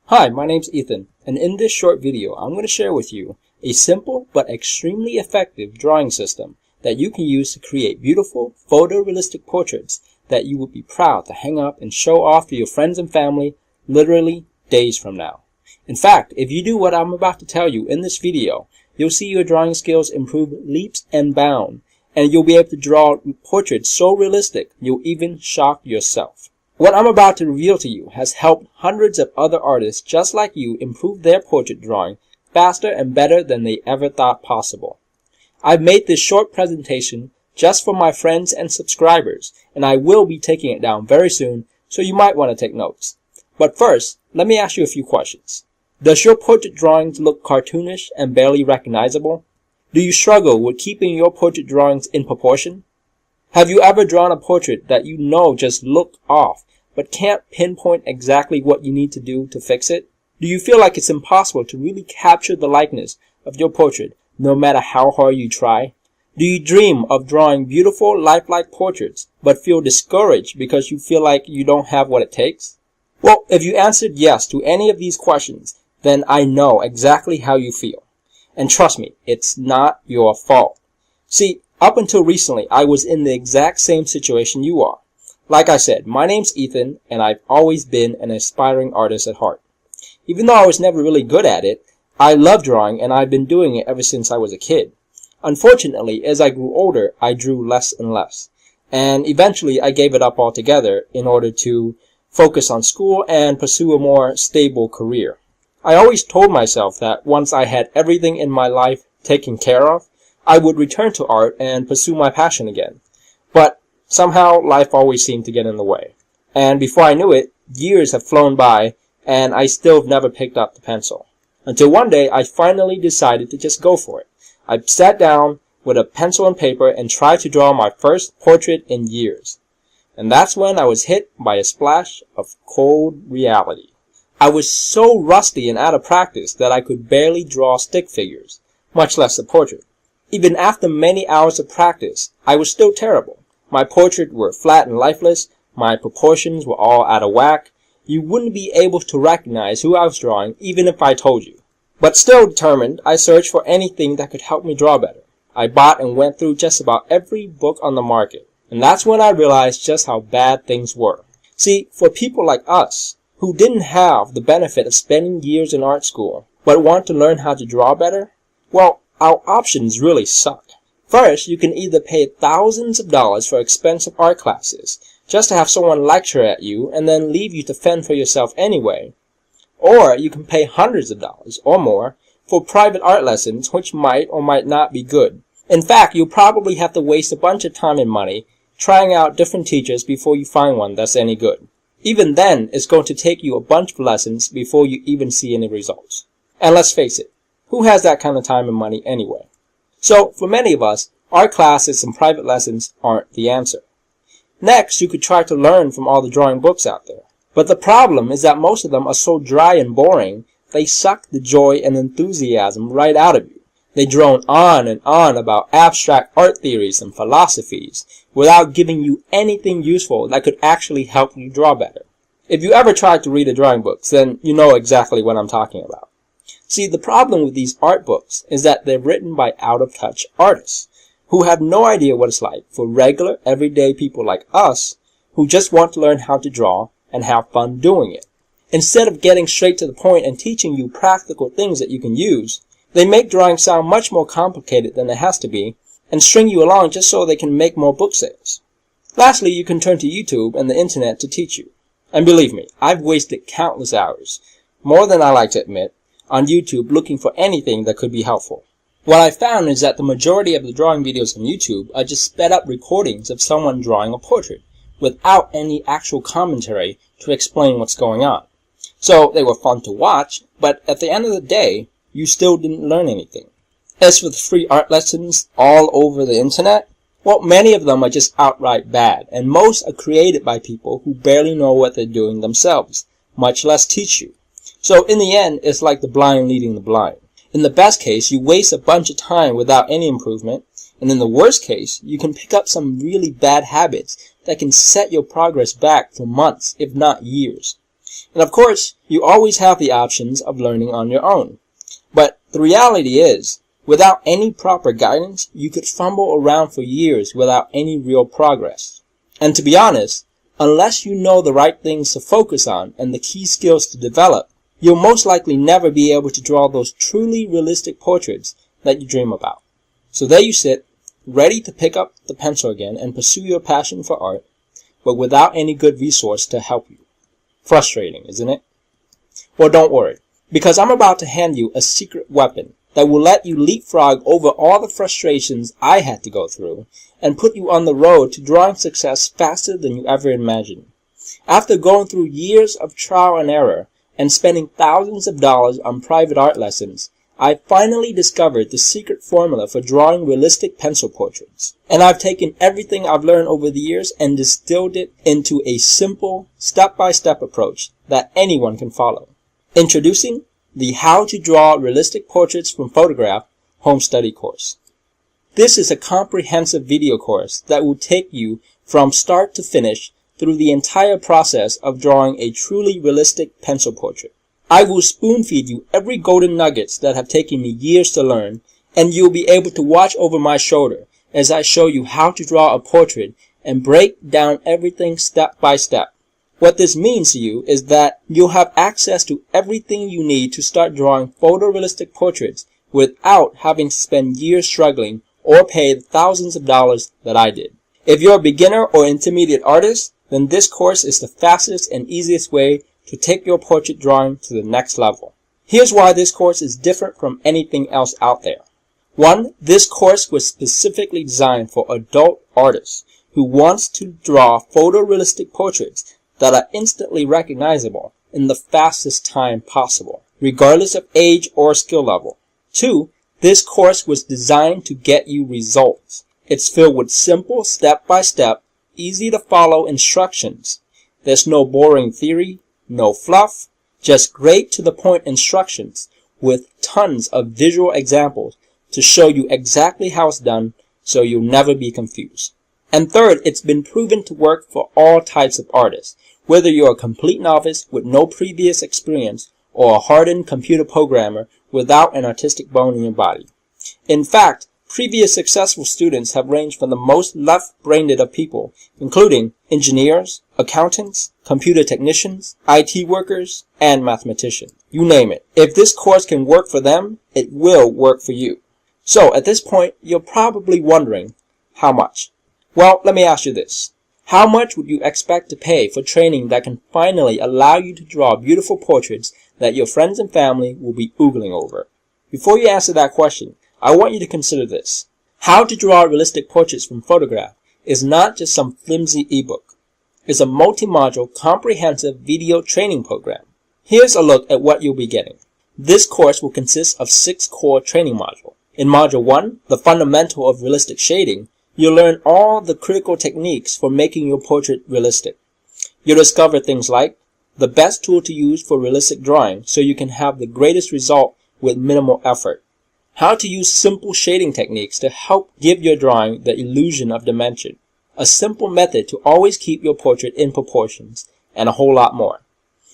Hi, my name's Ethan, and in this short video, I'm going to share with you a simple but extremely effective drawing system that you can use to create beautiful, photorealistic portraits that you would be proud to hang up and show off to your friends and family literally days from now. In fact, if you do what I'm about to tell you in this video, you'll see your drawing skills improve leaps and bounds, and you'll be able to draw portraits so realistic you'll even shock yourself. What I'm about to reveal to you has helped hundreds of other artists just like you improve their portrait drawing faster and better than they ever thought possible. I've made this short presentation just for my friends and subscribers, and I will be taking it down very soon, so you might want to take notes. But first, let me ask you a few questions. Does your portrait drawings look cartoonish and barely recognizable? Do you struggle with keeping your portrait drawings in proportion? Have you ever drawn a portrait that you know just looked off, but can't pinpoint exactly what you need to do to fix it? Do you feel like it's impossible to really capture the likeness of your portrait, no matter how hard you try? Do you dream of drawing beautiful, lifelike portraits, but feel discouraged because you feel like you don't have what it takes? Well, if you answered yes to any of these questions, then I know exactly how you feel. And trust me, it's not your fault. See, up until recently, I was in the exact same situation you are. Like I said, my name's Ethan, and I've always been an aspiring artist at heart. Even though I was never really good at it, I love drawing, and I've been doing it ever since I was a kid. Unfortunately, as I grew older, I drew less and less. And eventually, I gave it up altogether in order to focus on school and pursue a more stable career. I always told myself that once I had everything in my life taken care of, I would return to art and pursue my passion again. But somehow life always seemed to get in the way. And before I knew it, years have flown by and I still have never picked up the pencil. Until one day I finally decided to just go for it. I sat down with a pencil and paper and tried to draw my first portrait in years. And that's when I was hit by a splash of cold reality. I was so rusty and out of practice that I could barely draw stick figures, much less a portrait. Even after many hours of practice, I was still terrible. My portraits were flat and lifeless, my proportions were all out of whack. You wouldn't be able to recognize who I was drawing even if I told you. But still determined, I searched for anything that could help me draw better. I bought and went through just about every book on the market, and that's when I realized just how bad things were. See, for people like us, who didn't have the benefit of spending years in art school, but want to learn how to draw better, well, our options really suck. First, you can either pay thousands of dollars for expensive art classes, just to have someone lecture at you and then leave you to fend for yourself anyway. Or you can pay hundreds of dollars or more for private art lessons which might or might not be good. In fact, you'll probably have to waste a bunch of time and money trying out different teachers before you find one that's any good. Even then, it's going to take you a bunch of lessons before you even see any results. And let's face it, who has that kind of time and money anyway? So, for many of us, art classes and private lessons aren't the answer. Next, you could try to learn from all the drawing books out there. But the problem is that most of them are so dry and boring, they suck the joy and enthusiasm right out of you. They drone on and on about abstract art theories and philosophies without giving you anything useful that could actually help you draw better. If you ever tried to read the drawing books, then you know exactly what I'm talking about. See, the problem with these art books is that they're written by out-of-touch artists who have no idea what it's like for regular, everyday people like us who just want to learn how to draw and have fun doing it. Instead of getting straight to the point and teaching you practical things that you can use, they make drawing sound much more complicated than it has to be and string you along just so they can make more book sales. Lastly, you can turn to YouTube and the internet to teach you. And believe me, I've wasted countless hours, more than I like to admit, on YouTube looking for anything that could be helpful. What I found is that the majority of the drawing videos on YouTube are just sped up recordings of someone drawing a portrait without any actual commentary to explain what's going on. So they were fun to watch, but at the end of the day, you still didn't learn anything. As for the free art lessons all over the internet, well, many of them are just outright bad, and most are created by people who barely know what they're doing themselves, much less teach you. So in the end, it's like the blind leading the blind. In the best case, you waste a bunch of time without any improvement, and in the worst case, you can pick up some really bad habits that can set your progress back for months, if not years. And of course, you always have the options of learning on your own. But the reality is, without any proper guidance, you could fumble around for years without any real progress. And to be honest, unless you know the right things to focus on and the key skills to develop, you'll most likely never be able to draw those truly realistic portraits that you dream about. So there you sit, ready to pick up the pencil again and pursue your passion for art, but without any good resource to help you. Frustrating, isn't it? Well, don't worry, because I'm about to hand you a secret weapon that will let you leapfrog over all the frustrations I had to go through and put you on the road to drawing success faster than you ever imagined. After going through years of trial and error and spending thousands of dollars on private art lessons, I finally discovered the secret formula for drawing realistic pencil portraits. And I've taken everything I've learned over the years and distilled it into a simple, step-by-step approach that anyone can follow. Introducing the How to Draw Realistic Portraits from Photograph Home Study course. This is a comprehensive video course that will take you from start to finish through the entire process of drawing a truly realistic pencil portrait. I will spoon-feed you every golden nuggets that have taken me years to learn, and you'll be able to watch over my shoulder as I show you how to draw a portrait and break down everything step by step. What this means to you is that you'll have access to everything you need to start drawing photorealistic portraits without having to spend years struggling or pay the thousands of dollars that I did. If you're a beginner or intermediate artist, then this course is the fastest and easiest way to take your portrait drawing to the next level. Here's why this course is different from anything else out there. 1. This course was specifically designed for adult artists who wants to draw photorealistic portraits that are instantly recognizable in the fastest time possible, regardless of age or skill level. 2. This course was designed to get you results. It's filled with simple step-by-step, easy-to-follow instructions. There's no boring theory, no fluff, just great to the point instructions with tons of visual examples to show you exactly how it's done so you'll never be confused. And third, it's been proven to work for all types of artists, whether you're a complete novice with no previous experience or a hardened computer programmer without an artistic bone in your body. In fact, previous successful students have ranged from the most left-brained of people, including engineers, accountants, computer technicians, IT workers, and mathematicians. You name it. If this course can work for them, it will work for you. So, at this point, you're probably wondering, how much? Well, let me ask you this. How much would you expect to pay for training that can finally allow you to draw beautiful portraits that your friends and family will be oogling over? Before you answer that question, I want you to consider this. How to Draw Realistic Portraits from Photograph is not just some flimsy ebook. It's a multi-module, comprehensive video training program. Here's a look at what you'll be getting. This course will consist of 6 core training modules. In Module 1, the fundamental of realistic shading, you'll learn all the critical techniques for making your portrait realistic. You'll discover things like the best tool to use for realistic drawing so you can have the greatest result with minimal effort. How to use simple shading techniques to help give your drawing the illusion of dimension. A simple method to always keep your portrait in proportions, and a whole lot more.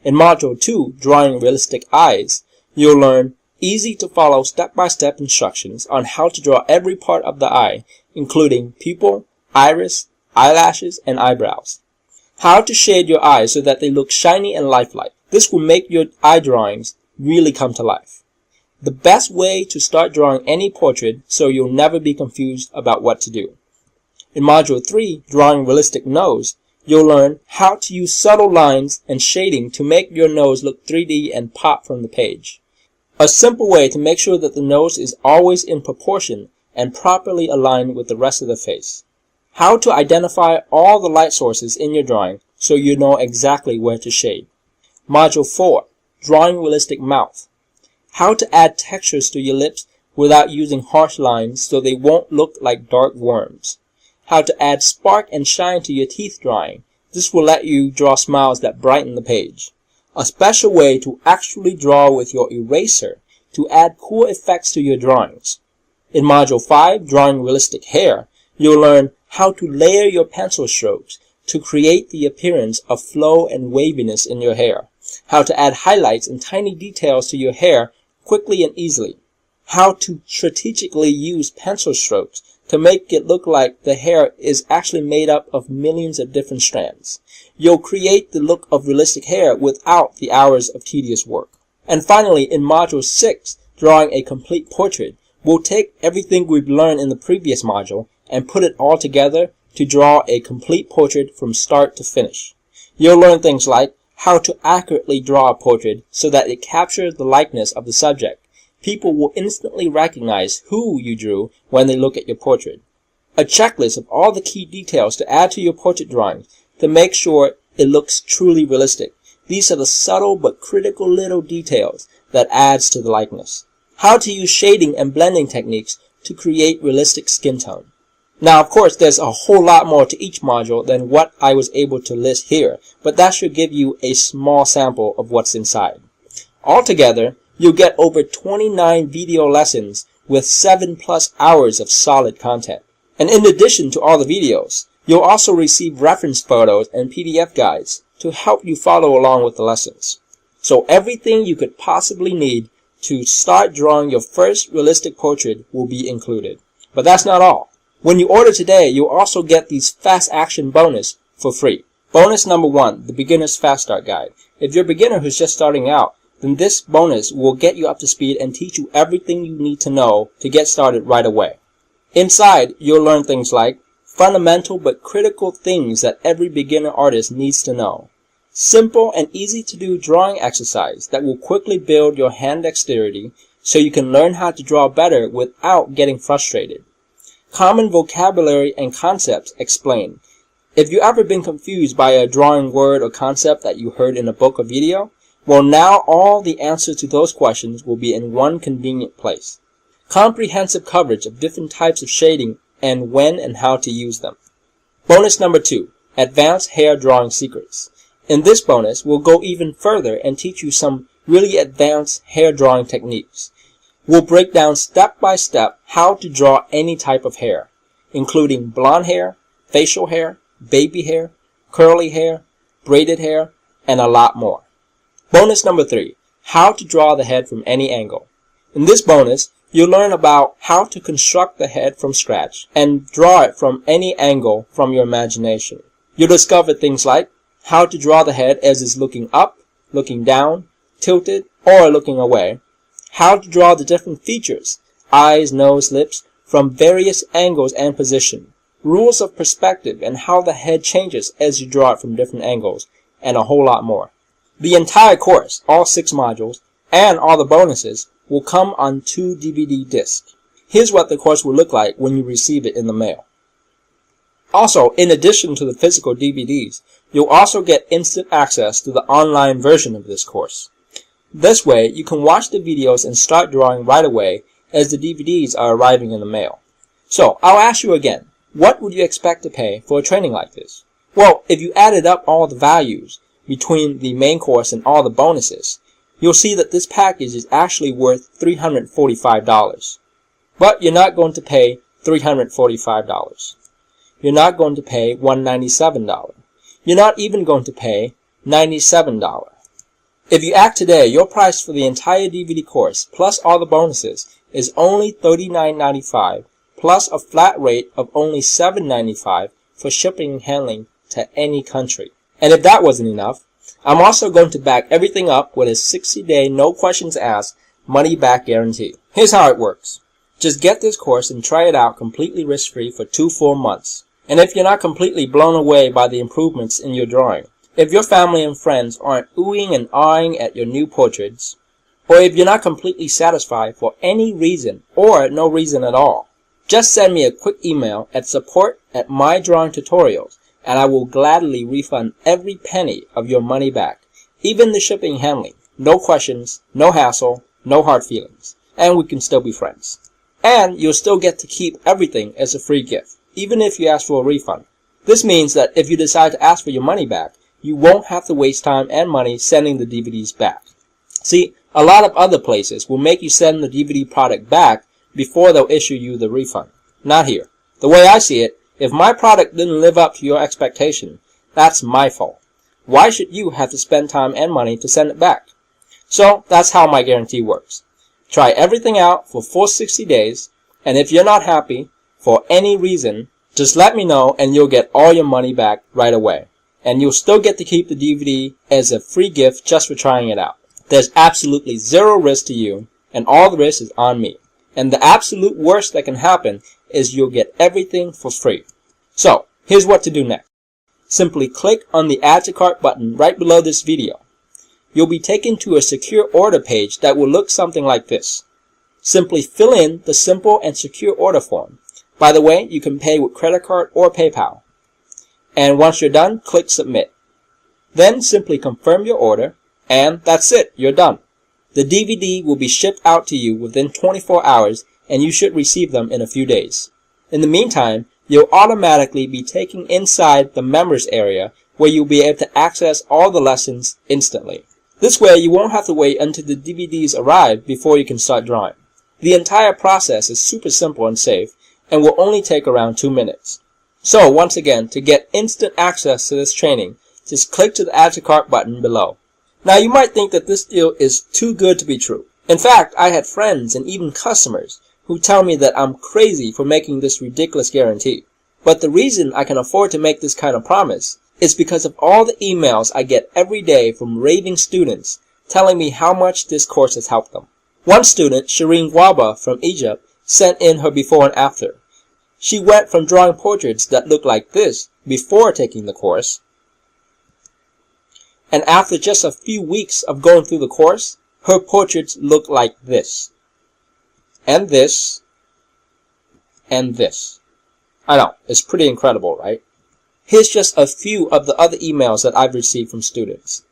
In Module 2, Drawing Realistic Eyes, you'll learn easy-to-follow step-by-step instructions on how to draw every part of the eye, including pupil, iris, eyelashes, and eyebrows. How to shade your eyes so that they look shiny and lifelike. This will make your eye drawings really come to life. The best way to start drawing any portrait so you'll never be confused about what to do. In Module 3, Drawing Realistic Nose, you'll learn how to use subtle lines and shading to make your nose look 3D and pop from the page. A simple way to make sure that the nose is always in proportion and properly aligned with the rest of the face. How to identify all the light sources in your drawing so you know exactly where to shade. Module 4, Drawing Realistic Mouth. How to add textures to your lips without using harsh lines so they won't look like dark worms. How to add spark and shine to your teeth drawing. This will let you draw smiles that brighten the page. A special way to actually draw with your eraser to add cool effects to your drawings. In Module 5, Drawing Realistic Hair, you'll learn how to layer your pencil strokes to create the appearance of flow and waviness in your hair. how to add highlights and tiny details to your hair quickly and easily, how to strategically use pencil strokes to make it look like the hair is actually made up of millions of different strands. You'll create the look of realistic hair without the hours of tedious work. And finally, in Module 6, Drawing a Complete Portrait, we'll take everything we've learned in the previous module and put it all together to draw a complete portrait from start to finish. You'll learn things like how to accurately draw a portrait so that it captures the likeness of the subject. People will instantly recognize who you drew when they look at your portrait. A checklist of all the key details to add to your portrait drawing to make sure it looks truly realistic. These are the subtle but critical little details that adds to the likeness. How to use shading and blending techniques to create realistic skin tone. Now, of course, there's a whole lot more to each module than what I was able to list here, but that should give you a small sample of what's inside. Altogether, you'll get over 29 video lessons with 7+ hours of solid content. And in addition to all the videos, you'll also receive reference photos and PDF guides to help you follow along with the lessons. So everything you could possibly need to start drawing your first realistic portrait will be included. But that's not all. When you order today, you'll also get these fast action bonus for free. Bonus number 1, the Beginner's Fast Start Guide. If you're a beginner who's just starting out, then this bonus will get you up to speed and teach you everything you need to know to get started right away. Inside, you'll learn things like fundamental but critical things that every beginner artist needs to know. Simple and easy to do drawing exercise that will quickly build your hand dexterity so you can learn how to draw better without getting frustrated. Common vocabulary and concepts explained. If you've ever been confused by a drawing word or concept that you heard in a book or video, well, now all the answers to those questions will be in one convenient place. Comprehensive coverage of different types of shading and when and how to use them. Bonus number 2, Advanced Hair Drawing Secrets. In this bonus, we'll go even further and teach you some really advanced hair drawing techniques. We'll break down step by step how to draw any type of hair, including blonde hair, facial hair, baby hair, curly hair, braided hair, and a lot more. Bonus number 3, how to draw the head from any angle. In this bonus, you'll learn about how to construct the head from scratch and draw it from any angle from your imagination. You'll discover things like how to draw the head as it's looking up, looking down, tilted, or looking away. How to draw the different features, eyes, nose, lips, from various angles and position. Rules of perspective and how the head changes as you draw it from different angles, and a whole lot more. The entire course, all 6 modules, and all the bonuses will come on 2 DVD discs. Here's what the course will look like when you receive it in the mail. Also, in addition to the physical DVDs, you'll also get instant access to the online version of this course. This way, you can watch the videos and start drawing right away as the DVDs are arriving in the mail. So, I'll ask you again, what would you expect to pay for a training like this? Well, if you added up all the values between the main course and all the bonuses, you'll see that this package is actually worth $345. But you're not going to pay $345. You're not going to pay $197. You're not even going to pay $97. If you act today, your price for the entire DVD course, plus all the bonuses, is only $39.95, plus a flat rate of only $7.95 for shipping and handling to any country. And if that wasn't enough, I'm also going to back everything up with a 60-day, no questions asked, money-back guarantee. Here's how it works. Just get this course and try it out completely risk-free for 2 full months. And if you're not completely blown away by the improvements in your drawing, if your family and friends aren't oohing and aahing at your new portraits, or if you're not completely satisfied for any reason or no reason at all, just send me a quick email at support@mydrawingtutorials and I will gladly refund every penny of your money back, even the shipping and handling. No questions, no hassle, no hard feelings, and we can still be friends. And you'll still get to keep everything as a free gift, even if you ask for a refund. This means that if you decide to ask for your money back, you won't have to waste time and money sending the DVDs back. See, a lot of other places will make you send the DVD product back before they'll issue you the refund. Not here. The way I see it, if my product didn't live up to your expectation, that's my fault. Why should you have to spend time and money to send it back? So that's how my guarantee works. Try everything out for full 60 days, and if you're not happy for any reason, just let me know and you'll get all your money back right away. And you'll still get to keep the DVD as a free gift just for trying it out. There's absolutely zero risk to you, and all the risk is on me. And the absolute worst that can happen is you'll get everything for free. So, here's what to do next. Simply click on the Add to Cart button right below this video. You'll be taken to a secure order page that will look something like this. Simply fill in the simple and secure order form. By the way, you can pay with credit card or PayPal. And once you're done, click Submit. Then simply confirm your order, and that's it, you're done. The DVD will be shipped out to you within 24 hours, and you should receive them in a few days. In the meantime, you'll automatically be taken inside the members area where you'll be able to access all the lessons instantly. This way, you won't have to wait until the DVDs arrive before you can start drawing. The entire process is super simple and safe, and will only take around 2 minutes. So, once again, to get instant access to this training, just click to the Add to Cart button below. Now, you might think that this deal is too good to be true. In fact, I had friends and even customers who tell me that I'm crazy for making this ridiculous guarantee. But the reason I can afford to make this kind of promise is because of all the emails I get every day from raving students telling me how much this course has helped them. One student, Shireen Waba from Egypt, sent in her before and after. She went from drawing portraits that looked like this before taking the course, and after just a few weeks of going through the course, her portraits look like this, and this, and this. I know, it's pretty incredible, right? Here's just a few of the other emails that I've received from students.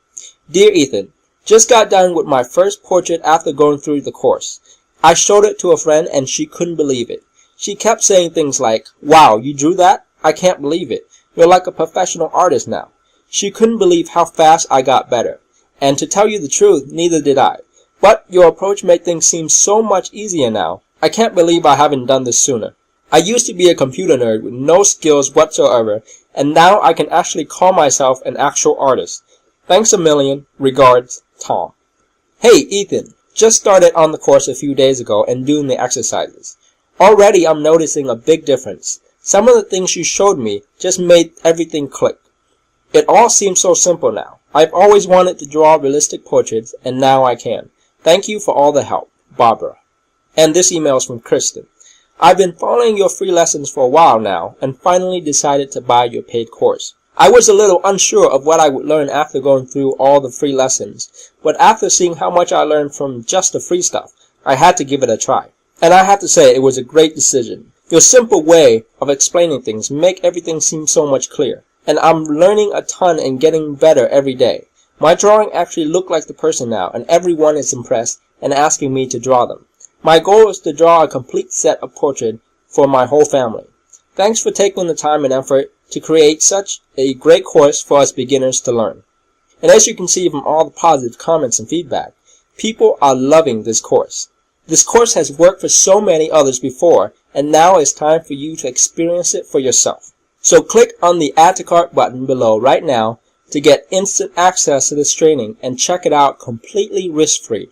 Dear Ethan, just got done with my first portrait after going through the course. I showed it to a friend and she couldn't believe it. She kept saying things like, "Wow, you drew that? I can't believe it. You're like a professional artist now." She couldn't believe how fast I got better. And to tell you the truth, neither did I. But your approach made things seem so much easier now. I can't believe I haven't done this sooner. I used to be a computer nerd with no skills whatsoever, and now I can actually call myself an actual artist. Thanks a million. Regards, Tom. Hey, Ethan. Just started on the course a few days ago and doing the exercises. Already I'm noticing a big difference. Some of the things you showed me just made everything click. It all seems so simple now. I've always wanted to draw realistic portraits, and now I can. Thank you for all the help. Barbara. And this email is from Kristen. I've been following your free lessons for a while now, and finally decided to buy your paid course. I was a little unsure of what I would learn after going through all the free lessons, but after seeing how much I learned from just the free stuff, I had to give it a try. And I have to say, it was a great decision. Your simple way of explaining things make everything seem so much clearer. And I'm learning a ton and getting better every day. My drawing actually look like the person now, and everyone is impressed and asking me to draw them. My goal is to draw a complete set of portraits for my whole family. Thanks for taking the time and effort to create such a great course for us beginners to learn. And as you can see from all the positive comments and feedback, people are loving this course. This course has worked for so many others before, and now it's time for you to experience it for yourself. So click on the Add to Cart button below right now to get instant access to this training and check it out completely risk-free.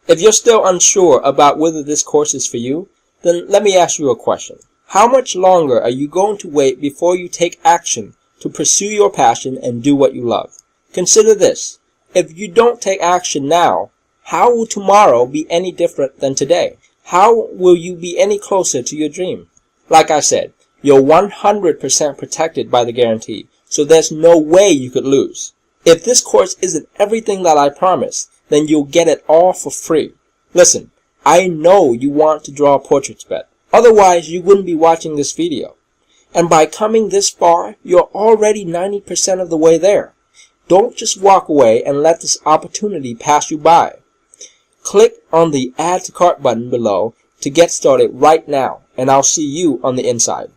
If you're still unsure about whether this course is for you, then let me ask you a question. How much longer are you going to wait before you take action to pursue your passion and do what you love? Consider this. If you don't take action now, how will tomorrow be any different than today? How will you be any closer to your dream? Like I said, you're 100% protected by the guarantee, so there's no way you could lose. If this course isn't everything that I promised, then you'll get it all for free. Listen, I know you want to draw portraits better. Otherwise, you wouldn't be watching this video. And by coming this far, you're already 90% of the way there. Don't just walk away and let this opportunity pass you by. Click on the Add to Cart button below to get started right now, and I'll see you on the inside.